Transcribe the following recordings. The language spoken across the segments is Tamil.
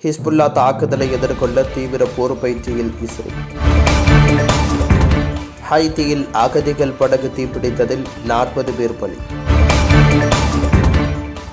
ஹிஸ்புல்லா தாக்குதலை எதிர்கொள்ள தீவிர போர் பயிற்சியில் இஸ்ரேல். ஹைத்தியில் அகதிகள் படகு தீப்பிடித்ததில் 40 பேர் பலி.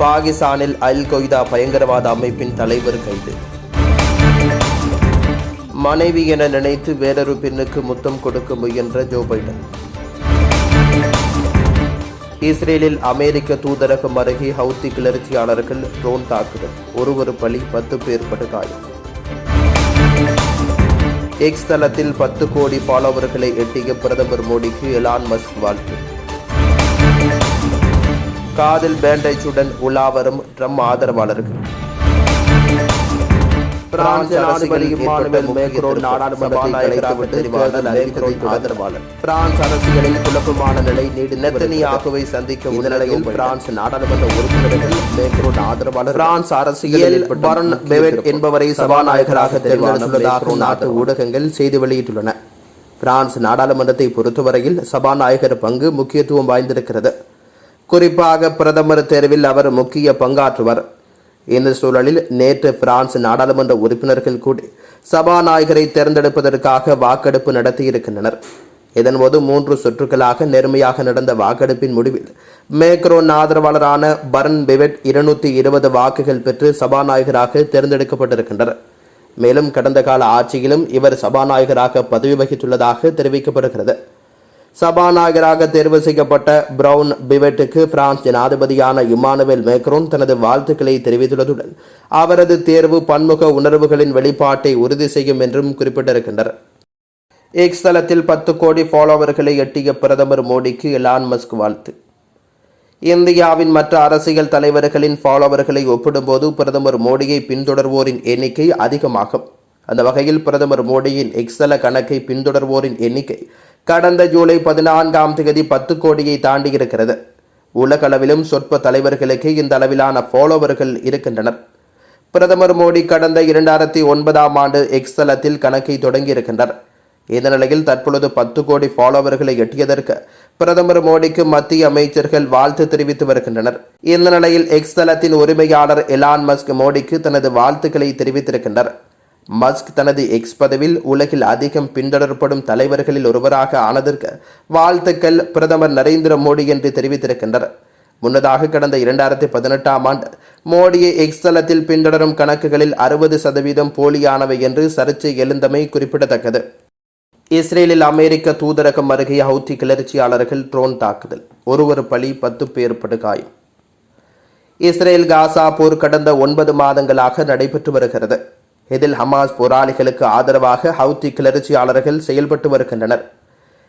பாகிஸ்தானில் அல் கொய்தா பயங்கரவாத அமைப்பின் தலைவர் கைது. மனைவி என நினைத்து வேறொரு பெண்ணுக்கு முத்தம் கொடுக்க முயன்ற ஜோ பைடன். இஸ்ரேலில் அமெரிக்க தூதரகம் அருகே ஹவுத்தி கிளர்ச்சியாளர்கள் ட்ரோன் தாக்குதல், ஒருவர் பலி, 10 பேர் படுகாயம். எக்ஸ் தளத்தில் 10 கோடி ஃபாலோவர்களை எட்டிய பிரதமர் மோடிக்கு எலான் மஸ்க் வாழ்த்து. காதில் பேண்டேஜுடன் உலாவரும் ட்ரம்ப் ஆதரவாளர்கள். பிரான்ஸ் ஜனாதிபதி இம்மானுவேல் மேக்ரோன் நாடாளுமன்றத்தை கலைத்துவிட்டு தேர்தல் அறிவித்ததை ஆதரவாளர். பிரான்ஸ் அரசியலில் குழப்பமான நிலை நீடித்து நெத்தனியாகுவை சந்திக்கும் நிலையில் பிரான்ஸ் நாடாளுமன்ற உறுப்பினர்கள் மேக்ரோன் ஆதரவாளர் பிரான்ஸ் அரசியலில் பரன் பெவெட் என்பவரை சபாநாயகராக தேர்ந்தெடுத்துள்ளதாக நாட்டு ஊடகங்கள் செய்தி வெளியிட்டுள்ளன. பிரான்ஸ் நாடாளுமன்றத்தை பொறுத்தவரையில் சபாநாயகர் பங்கு முக்கியத்துவம் வாய்ந்திருக்கிறது. குறிப்பாக பிரதமர் தேர்வில் அவர் முக்கிய பங்காற்றுவர். இந்த சூழலில் நேற்று பிரான்ஸ் நாடாளுமன்ற உறுப்பினர்கள் கூடி சபாநாயகரை தேர்ந்தெடுப்பதற்காக வாக்கெடுப்பு நடத்தியிருக்கின்றனர். இதன்போது 3 சுற்றுகளாக நேர்மையாக நடந்த வாக்கெடுப்பின் முடிவில் மேக்ரோன் ஆதரவாளரான பரன் பெவெட் 220 வாக்குகள் பெற்று சபாநாயகராக தேர்ந்தெடுக்கப்பட்டிருக்கின்றனர். மேலும் கடந்த கால ஆட்சியிலும் இவர் சபாநாயகராக பதவி வகித்துள்ளதாக தெரிவிக்கப்படுகிறது. சபாநாயகராக தேர்வு செய்யப்பட்ட பிரவுன் பிவெட்டுக்கு பிரான்ஸ் ஜனாதிபதியான இம்மானுவேல் மேக்ரோன் தனது வாழ்த்துக்களை தெரிவித்துள்ளதுடன் அவரது தேர்வு பன்முக உணர்வுகளின் வெளிப்பாட்டை உறுதி செய்யும் என்றும் குறிப்பிட்டிருக்கின்றனர். எக்ஸ் தளத்தில் 10 கோடி ஃபாலோவர்களை எட்டிய பிரதமர் மோடிக்கு எலான் மஸ்க் வாழ்த்து. இந்தியாவின் மற்ற அரசியல் தலைவர்களின் ஃபாலோவர்களை ஒப்பிடும்போது பிரதமர் மோடியை பின்தொடர்வோரின் எண்ணிக்கை அதிகமாகும். அந்த வகையில் பிரதமர் மோடியின் எக்ஸ் தள கணக்கை பின்தொடர்வோரின் எண்ணிக்கை கடந்த ஜூலை 14ஆம் தேதி 10 கோடியை தாண்டியிருக்கிறது. உலகளவிலும் சொற்ப தலைவர்களுக்கு இந்த அளவிலான ஃபாலோவர்கள் இருக்கின்றனர். பிரதமர் மோடி கடந்த 2009ஆம் ஆண்டு எக்ஸ் தளத்தில் கணக்கை தொடங்கியிருக்கின்றனர். இந்த நிலையில் தற்பொழுது 10 கோடி ஃபாலோவர்களை எட்டியதற்கு பிரதமர் மோடிக்கு மத்திய அமைச்சர்கள் வாழ்த்து தெரிவித்து வருகின்றனர். இந்த நிலையில் எக்ஸ் தளத்தின் உரிமையாளர் எலான் மஸ்க் மோடிக்கு தனது வாழ்த்துக்களை தெரிவித்திருக்கின்றனர். மஸ்க் தனது எக்ஸ் பதிவில் உலகில் அதிகம் பின்தொடரப்படும் தலைவர்களில் ஒருவராக ஆனதற்கு வாழ்த்துக்கள் பிரதமர் நரேந்திர மோடி என்று தெரிவித்திருக்கின்றனர். முன்னதாக கடந்த 2018ஆம் ஆண்டு மோடியை எக்ஸ் தளத்தில் பின்தொடரும் கணக்குகளில் 60% போலியானவை என்று சர்ச்சை எழுந்தமை குறிப்பிடத்தக்கது. இஸ்ரேலில் அமெரிக்க தூதரகம் அருகே ஹவுத்தி கிளர்ச்சியாளர்கள் ட்ரோன் தாக்குதல், ஒருவர் பலி, 10 பேர் படுகாயம். இஸ்ரேல் காசா போர் கடந்த 9 மாதங்களாக நடைபெற்று வருகிறது. இதில் ஹமாஸ் போராளிகளுக்கு ஆதரவாக ஹவுத்தி கிளர்ச்சியாளர்கள் செயல்பட்டு வருகின்றனர்.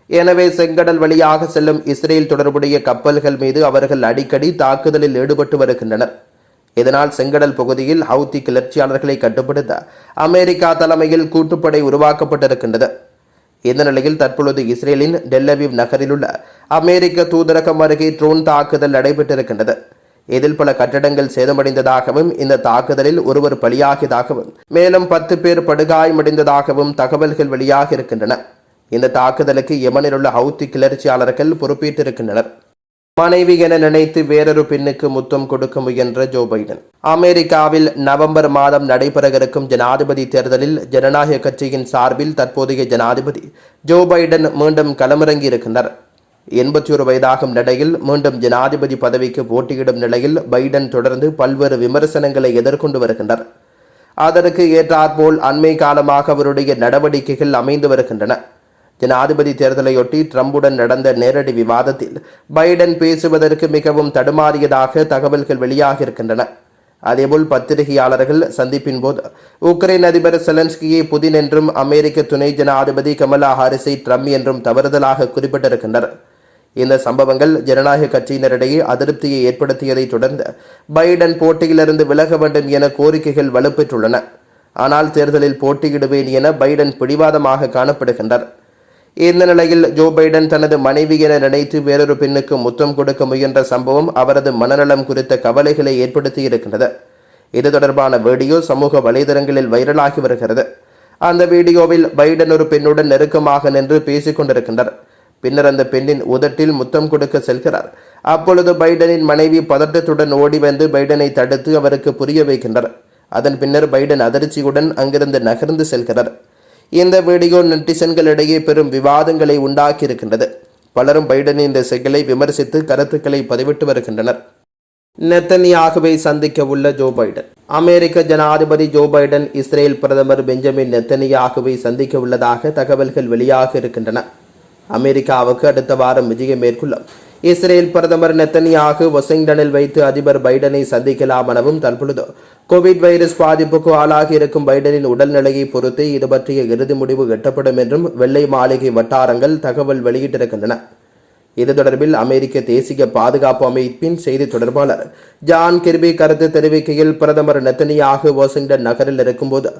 எனவே செங்கடல் வழியாக செல்லும் இஸ்ரேல் தொடர்புடைய கப்பல்கள் மீது அவர்கள் அடிக்கடி தாக்குதலில் ஈடுபட்டு வருகின்றனர். இதனால் செங்கடல் பகுதியில் ஹவுத்தி கிளர்ச்சியாளர்களை கட்டுப்படுத்த அமெரிக்கா தலைமையில் கூட்டுப்படை உருவாக்கப்பட்டிருக்கின்றது. இந்த நிலையில் தற்பொழுது இஸ்ரேலின் டெல்-அவீவ் நகரிலுள்ள அமெரிக்க தூதரகம் அருகே ட்ரோன் தாக்குதல் நடைபெற்றிருக்கின்றது. இதில் பல கட்டடங்கள் சேதமடைந்ததாகவும் இந்த தாக்குதலில் ஒருவர் பலியாகியதாகவும் மேலும் 10 பேர் படுகாயமடைந்ததாகவும் தகவல்கள் வெளியாக இருக்கின்றன. இந்த தாக்குதலுக்கு யெமனில் உள்ள ஹவுத்தி கிளர்ச்சியாளர்கள் பொறுப்பேற்றிருக்கின்றனர். மனைவி என நினைத்து வேறொரு பெண்ணுக்கு முத்தம் கொடுக்க முயன்ற ஜோ பைடன். அமெரிக்காவில் நவம்பர் மாதம் நடைபெறவிருக்கும் ஜனாதிபதி தேர்தலில் ஜனநாயக கட்சியின் சார்பில் தற்போதைய ஜனாதிபதி ஜோ பைடன் மீண்டும் களமிறங்கியிருக்கின்றனர். 81 வயதாகும் நிலையில் மீண்டும் ஜனாதிபதி பதவிக்கு போட்டியிடும் நிலையில் பைடன் தொடர்ந்து பல்வேறு விமர்சனங்களை எதிர்கொண்டு வருகின்றனர். அதற்கு ஏற்றாற்போல் அண்மை காலமாக அவருடைய நடவடிக்கைகள் அமைந்து வருகின்றன. ஜனாதிபதி தேர்தலையொட்டி ட்ரம்புடன் நடந்த நேரடி விவாதத்தில் பைடன் பேசுவதற்கு மிகவும் தடுமாறியதாக தகவல்கள் வெளியாகியிருக்கின்றன. அதேபோல் பத்திரிகையாளர்கள் சந்திப்பின் போது உக்ரைன் அதிபர் செலன்ஸ்கியை புதின் என்றும் அமெரிக்க துணை ஜனாதிபதி கமலா ஹாரிஸை ட்ரம்ப் என்றும் தவறுதலாக குறிப்பிட்டிருக்கின்றனர். இந்த சம்பவங்கள் ஜனநாயக கட்சியினரிடையே அதிருப்தியை ஏற்படுத்தியதை தொடர்ந்து பைடன் போட்டியிலிருந்து விலக வேண்டும் என கோரிக்கைகள் வலுப்பெற்றுள்ளன. ஆனால் தேர்தலில் போட்டியிடுவேன் என பைடன் பிடிவாதமாக காணப்படுகின்றார். இந்த நிலையில் ஜோ பைடன் தனது மனைவி என நினைத்து வேறொரு பெண்ணுக்கு முத்தம் கொடுக்க முயன்ற சம்பவம் அவரது மனநலம் குறித்த கவலைகளை ஏற்படுத்தியிருக்கின்றது. இது தொடர்பான வீடியோ சமூக வலைதளங்களில் வைரலாகி வருகிறது. அந்த வீடியோவில் பைடன் ஒரு பெண்ணுடன் நெருக்கமாக நின்று பேசிக் கொண்டிருக்கின்றார். பின்னர் அந்த பெண்ணின் உதட்டில் முத்தம் கொடுக்க செல்கிறார். அப்பொழுது பைடனின் மனைவி பதட்டத்துடன் ஓடி வந்து பைடனை தடுத்து அவருக்கு புரிய வைக்கின்றார். அதன் பின்னர் பைடன் அதிர்ச்சியுடன் அங்கிருந்து நகர்ந்து செல்கிறார். இந்த வீடியோ நெட்டிசன்களிடையே பெரும் விவாதங்களை உண்டாக்கியிருக்கின்றது. பலரும் பைடனின் இந்த செயலை விமர்சித்து கருத்துக்களை பதிவிட்டு வருகின்றனர். நெத்தனியாகுவை சந்திக்க உள்ள ஜோ பைடன். அமெரிக்க ஜனாதிபதி ஜோ பைடன் இஸ்ரேல் பிரதமர் பெஞ்சமின் நெத்தனியாகுவை சந்திக்க உள்ளதாக தகவல்கள் வெளியாக இருக்கின்றன. அமெரிக்காவுக்கு அடுத்த வாரம் விஜயம் மேற்கொள்ளும் இஸ்ரேல் பிரதமர் நெத்தனியாகு வாஷிங்டனில் வைத்து அதிபர் பைடனை சந்திக்கலாம் எனவும் தற்பொழுது கோவிட் வைரஸ் பாதிப்புக்கு ஆளாகி இருக்கும் பைடனின் உடல்நிலையை பொறுத்து இது பற்றிய இறுதி முடிவு எட்டப்படும் என்றும் வெள்ளை மாளிகை வட்டாரங்கள் தகவல் வெளியிட்டிருக்கின்றன. இது தொடர்பில் அமெரிக்க தேசிய பாதுகாப்பு அமைப்பின் செய்தி தொடர்பாளர் ஜான் கிர்பி கருத்து தெரிவிக்கையில், பிரதமர் நெத்தனியாகு வாஷிங்டன் நகரில் இருக்கும்போது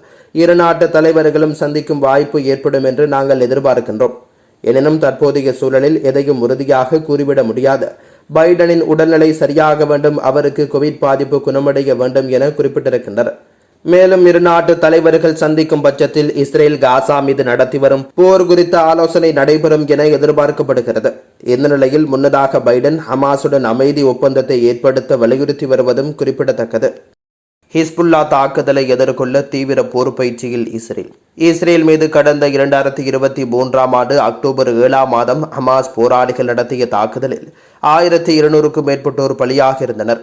இரு நாட்டு தலைவர்களும் சந்திக்கும் வாய்ப்பு ஏற்படும் என்று நாங்கள் எதிர்பார்க்கின்றோம். எனினும் தற்போதைய சூழலில் எதையும் உறுதியாக கூறிவிட முடியாது. பைடனின் உடல்நிலை சரியாக வேண்டும், அவருக்கு கோவிட் பாதிப்பு குணமடைய வேண்டும் என குறிப்பிட்டிருக்கின்றனர். மேலும் இரு நாட்டு தலைவர்கள் சந்திக்கும் பட்சத்தில் இஸ்ரேல் காசா மீது நடத்தி வரும் போர் குறித்த ஆலோசனை நடைபெறும் என எதிர்பார்க்கப்படுகிறது. இந்த நிலையில் முன்னதாக பைடன் ஹமாசுடன் அமைதி ஒப்பந்தத்தை ஏற்படுத்த வலியுறுத்தி வருவதும் குறிப்பிடத்தக்கது. ஹிஸ்புல்லா தாக்குதலை எதிர்கொள்ள தீவிர போர் பயிற்சியில் இஸ்ரேல் மீது கடந்த 2023 ஆண்டு அக்டோபர் 7 ஹமாஸ் போராளிகள் நடத்திய தாக்குதலில் 1200க்கும் மேற்பட்டோர் பலியாக இருந்தனர்.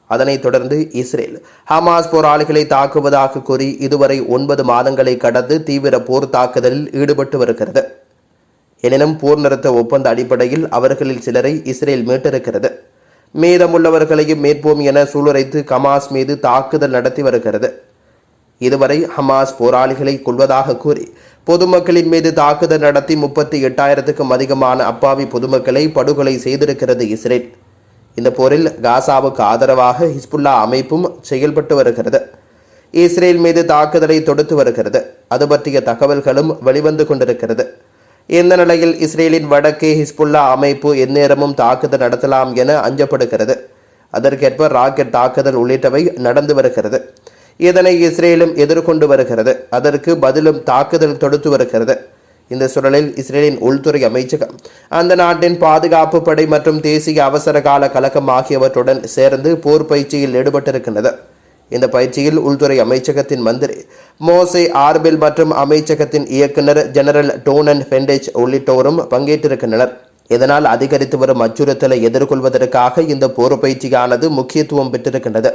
அதனைத் தொடர்ந்து இஸ்ரேல் ஹமாஸ் போராளிகளை தாக்குவதாக கூறி இதுவரை 9 மாதங்களை கடந்து தீவிர போர் தாக்குதலில் ஈடுபட்டு வருகிறது. எனினும் போர் நிறுத்த ஒப்பந்த அடிப்படையில் அவர்களில் சிலரை இஸ்ரேல் மீட்டிருக்கிறது. மீதமுள்ளவர்களையும் மீட்போம் என சூளுரைத்து ஹமாஸ் மீது தாக்குதல் நடத்தி வருகிறது. இதுவரை ஹமாஸ் போராளிகளை கொல்வதாக கூறி பொதுமக்களின் மீது தாக்குதல் நடத்தி 38,000க்கும் அதிகமான அப்பாவி பொதுமக்களை படுகொலை செய்திருக்கிறது இஸ்ரேல். இந்த போரில் காசாவுக்கு ஆதரவாக ஹிஸ்புல்லா அமைப்பும் செயல்பட்டு வருகிறது. இஸ்ரேல் மீது தாக்குதலை தொடுத்து வருகிறது. அது பற்றிய தகவல்களும் வெளிவந்து கொண்டிருக்கிறது. இந்த நிலையில் இஸ்ரேலின் வடக்கே ஹிஸ்புல்லா அமைப்பு எந்நேரமும் தாக்குதல் நடத்தலாம் என அஞ்சப்படுகிறது. அதற்கேற்ப ராக்கெட் தாக்குதல் உள்ளிட்டவை நடந்து வருகிறது. இதனை இஸ்ரேலும் எதிர்கொண்டு வருகிறது. அதற்கு பதிலும் தாக்குதல் தொடுத்து வருகிறது. இந்த சூழலில் இஸ்ரேலின் உள்துறை அமைச்சகம் அந்த நாட்டின் பாதுகாப்பு படை மற்றும் தேசிய அவசர கால கழகம் ஆகியவற்றுடன் சேர்ந்து போர் பயிற்சியில் ஈடுபட்டிருக்கின்றது. இந்த பயிற்சியில் உள்துறை அமைச்சகத்தின் மந்திரி மோசே ஆர்பில் மற்றும் அமைச்சகத்தின் இயக்குநர் ஜெனரல் டோனன் ஃபெண்டேஜ் உள்ளிட்டோரும் பங்கேற்றிருக்கின்றனர். இதனால் அதிகரித்து வரும் அச்சுறுத்தலை எதிர்கொள்வதற்காக இந்த போர் பயிற்சியானது முக்கியத்துவம் பெற்றிருக்கின்றது.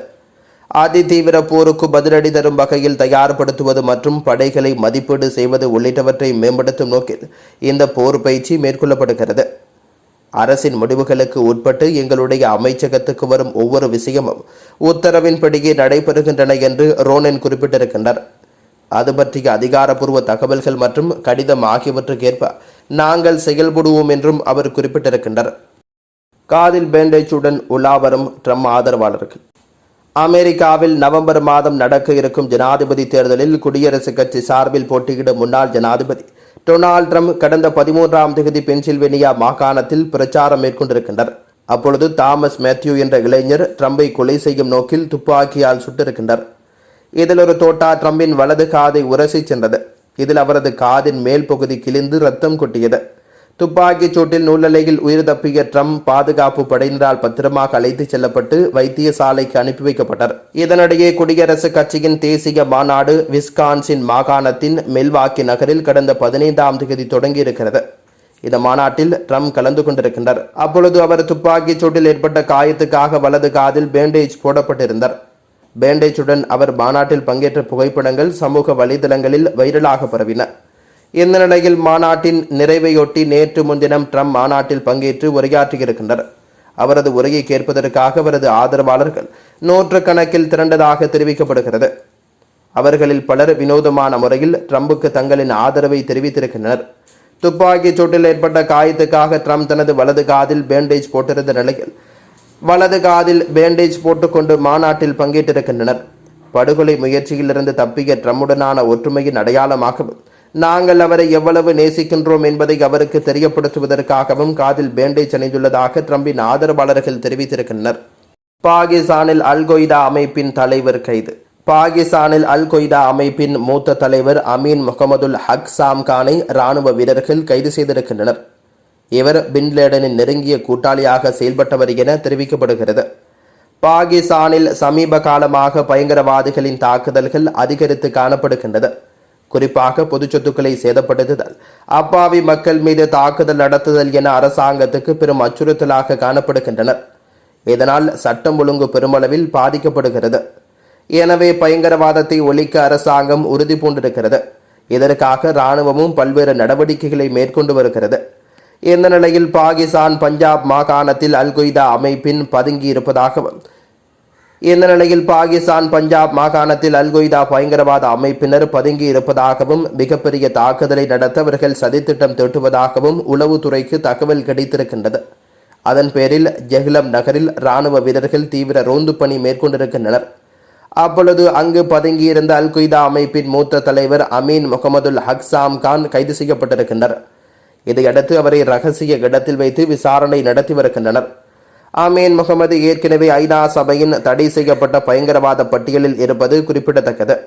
அதிதீவிர போருக்கு பதிலடி தரும் வகையில் தயார்படுத்துவது மற்றும் படைகளை மதிப்பீடு செய்வது உள்ளிட்டவற்றை மேம்படுத்தும் நோக்கில் இந்த போர் பயிற்சி மேற்கொள்ளப்படுகிறது. அரசின் முடிவுகளுக்கு உட்பட்டு எங்களுடைய அமைச்சகத்துக்கு வரும் ஒவ்வொரு விஷயமும் உத்தரவின்படியே நடைபெறுகின்றன என்று ரோனன் குறிப்பிட்டிருக்கின்றார். அது பற்றிய அதிகாரப்பூர்வ தகவல்கள் மற்றும் கடிதம் ஆகியவற்றுக்கேற்ப நாங்கள் செயல்படுவோம் என்றும் அவர் குறிப்பிட்டிருக்கின்றார். காதில் பேண்டேஜுடன் உலாவரும் ட்ரம்ப் ஆதரவாளர்கள். அமெரிக்காவில் நவம்பர் மாதம் நடக்க இருக்கும் ஜனாதிபதி தேர்தலில் குடியரசுக் கட்சி சார்பில் போட்டியிடும் முன்னாள் ஜனாதிபதி டொனால்ட் ட்ரம்ப் கடந்த 13ஆம் தேதி பென்சில்வேனியா மாகாணத்தில் பிரச்சாரம் மேற்கொண்டிருக்கின்றார். அப்பொழுது தாமஸ் மேத்யூ என்ற இளைஞர் ட்ரம்பை கொலை செய்யும் நோக்கில் துப்பாக்கியால் சுட்டிருக்கின்றார். இதில் ஒரு தோட்டா ட்ரம்பின் வலது காதை உரசி சென்றது. இதில் அவரது காதின் மேல் பகுதி கிழிந்து ரத்தம் கொட்டியது. துப்பாக்கிச் சூட்டில் நூலலையில் உயிர் தப்பிய ட்ரம்ப் பாதுகாப்பு படையினரால் பத்திரமாக அழைத்துச் செல்லப்பட்டு வைத்தியசாலைக்கு அனுப்பி வைக்கப்பட்டார். இதனிடையே குடியரசுக் கட்சியின் தேசிய மாநாடு விஸ்கான்சின் மாகாணத்தின் மில்வாக்கி நகரில் கடந்த 15ஆம் தேதி தொடங்கியிருக்கிறது. இந்த மாநாட்டில் ட்ரம்ப் கலந்து கொண்டிருக்கின்றார். அப்பொழுது அவர் துப்பாக்கிச் சூட்டில் ஏற்பட்ட காயத்துக்காக வலது காதில் பேண்டேஜ் போடப்பட்டிருந்தார். பேண்டேஜுடன் அவர் மாநாட்டில் பங்கேற்ற புகைப்படங்கள் சமூக வலைதளங்களில் வைரலாக பரவின. இந்த நிலையில் மாநாட்டின் நிறைவையொட்டி நேற்று முன்தினம் ட்ரம்ப் மாநாட்டில் பங்கேற்று உரையாற்றியிருக்கின்றனர். அவரது உரையை கேட்பதற்காக அவரது ஆதரவாளர்கள் நூற்றுக்கணக்கில் திரண்டதாக தெரிவிக்கப்படுகிறது. அவர்களில் பலர் வினோதமான முறையில் ட்ரம்புக்கு தங்களின் ஆதரவை தெரிவித்திருக்கின்றனர். துப்பாக்கிச் சூட்டில் ஏற்பட்ட காயத்துக்காக ட்ரம்ப் தனது வலது காதில் பேண்டேஜ் போட்டிருந்த நிலையில் வலது காதில் பேண்டேஜ் போட்டுக்கொண்டு மாநாட்டில் பங்கேற்றிருக்கின்றனர். படுகொலை முயற்சியிலிருந்து தப்பிய ட்ரம்புடனான ஒற்றுமையின் அடையாளமாகவும் நாங்கள் அவரை எவ்வளவு நேசிக்கின்றோம் என்பதை அவருக்கு தெரியப்படுத்துவதற்காகவும் காதில் பேண்டேஜ் அணிந்துள்ளதாக ட்ரம்பின் ஆதரவாளர்கள் தெரிவித்திருக்கின்றனர். பாகிஸ்தானில் அல் கொய்தா அமைப்பின் தலைவர் கைது. பாகிஸ்தானில் அல் கொய்தா அமைப்பின் மூத்த தலைவர் அமீன் முகமதுல் ஹக் சாம்கானை இராணுவ வீரர்கள் கைது செய்திருக்கின்றனர். இவர் பின் லேடனின் நெருங்கிய கூட்டாளியாக செயல்பட்டவர் என தெரிவிக்கப்படுகிறது. பாகிஸ்தானில் சமீப காலமாக பயங்கரவாதிகளின் தாக்குதல்கள் அதிகரித்து காணப்படுகின்றது. குறிப்பாக பொது சொத்துக்களை சேதப்படுத்துதல், அப்பாவி மக்கள் மீது தாக்குதல் நடத்துதல் என அரசாங்கத்துக்கு பெரும் அச்சுறுத்தலாக காணப்படுகின்றனர். இதனால் சட்டம் ஒழுங்கு பெருமளவில் பாதிக்கப்படுகிறது. எனவே பயங்கரவாதத்தை ஒழிக்க அரசாங்கம் உறுதி பூண்டிருக்கிறது. இதற்காக இராணுவமும் பல்வேறு நடவடிக்கைகளை மேற்கொண்டு வருகிறது. இந்த நிலையில் பாகிஸ்தான் பஞ்சாப் மாகாணத்தில் அல்-கொய்தா அமைப்பின் பதுங்கி இருப்பதாகவும் பயங்கரவாத அமைப்பினர் பதுங்கி இருப்பதாகவும் மிகப்பெரிய தாக்குதலை நடத்த அவர்கள் சதித்திட்டம் தீட்டுவதாகவும் உளவுத்துறைக்கு தகவல் கிடைத்திருக்கின்றது. அதன் பேரில் ஜெஹ்லம் நகரில் இராணுவ வீரர்கள் தீவிர ரோந்து பணி மேற்கொண்டிருக்கின்றனர். அப்பொழுது அங்கு பதுங்கியிருந்த அல்-கொய்தா அமைப்பின் மூத்த தலைவர் அமீன் முகமதுல் ஹக்சாம் கான் கைது செய்யப்பட்டிருக்கின்றனர். இதையடுத்து அவரை ரகசிய இடத்தில் வைத்து விசாரணை நடத்தி வருகின்றனர். அமீன் முகமது ஏற்கனவே ஐநா சபையின் தடை செய்யப்பட்ட பயங்கரவாத பட்டியலில் இருப்பது குறிப்பிடத்தக்கது.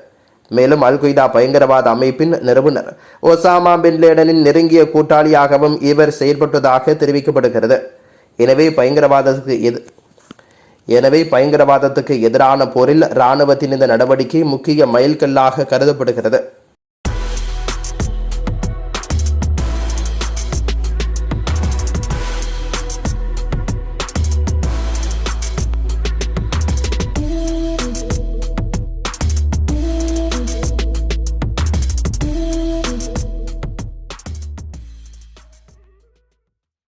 மேலும் அல்-கொய்தா பயங்கரவாத அமைப்பின் நிறுவனர் ஒசாமா பின் லேடனின் நெருங்கிய கூட்டாளியாகவும் இவர் செயல்பட்டதாக தெரிவிக்கப்படுகிறது. எனவே பயங்கரவாதத்துக்கு எதிரான போரில் இராணுவத்தின் இந்த நடவடிக்கை முக்கிய மைல்கல்லாக கருதப்படுகிறது.